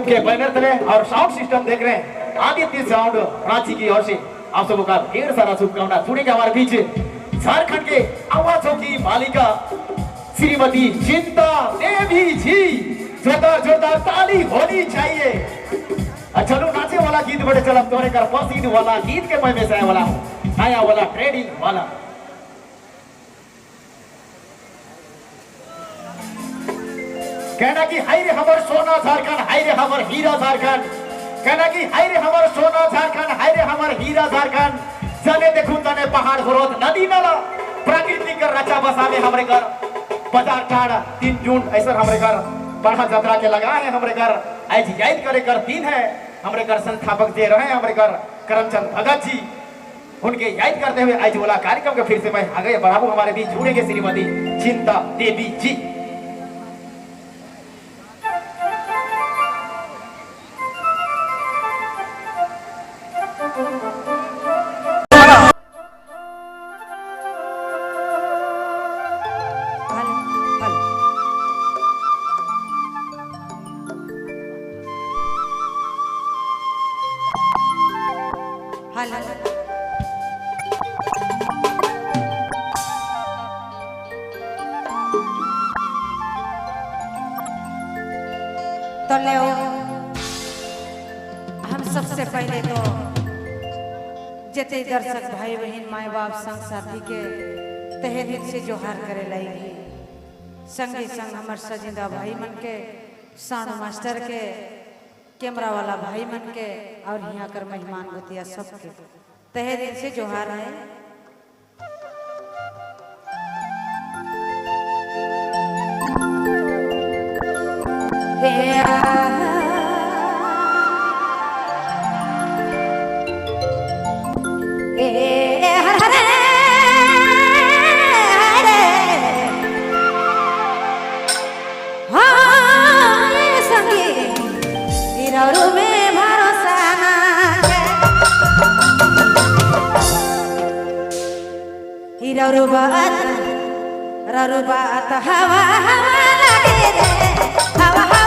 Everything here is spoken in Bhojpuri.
के बैनर तले और साउंड सिस्टम देख रहे हैं आदित्य साउंड रांची की ओर से आप सबों का ढेर सारा शुभकामना। सुनेंगे हमारे बीच झारखंड के आवाजों की मालिका श्रीमती चिंता देवी जी। जोरदार जोरदार ताली होनी चाहिए। चलो नाचे वाला गीत बड़े चल तोरे कर पसंद वाला गीत के मैं में से वाला हूँ नया वाला ट्रेडिंग वाला। कहना कि हाय रे हमर सोना झारखंड, हाय रे हमर हीरा झारखंड। कहना कि हाय रे हमर सोना झारखंड, हाय रे हमर हीरा झारखंड। चले देखूं तने पहाड़ फरोत नदी नाला प्रकृति का रचा बसावे हमरे घर। बाजार टाड़ 3 जून ऐसा हमरे घर बढ़ा यात्रा के लगा है हमरे घर। आज याद करे कर दिन है हमरे घर संस्थापक जे रहे हमरे घर करमचंद भगत जी। उनके याद करते हुए आज वाला कार्यक्रम के फिर से मैं आगे बढ़ाऊं। हमारे बीच जुड़ेंगे श्रीमती चिंता देवी जी। तो ले हम सबसे पहले तो जिते दर्शक भाई बहन माए बाप संग साथी के तहे दिल से जोहार करे लाएगी। संगे संग हमार सजिंदा भाई मन के, साउंड मास्टर के, कैमरा वाला भाई मन के और यहाँ कर मेहमान गोतिया सबके तहे दिल से जोहार है। रुबात हवा हवा लगे रे हवा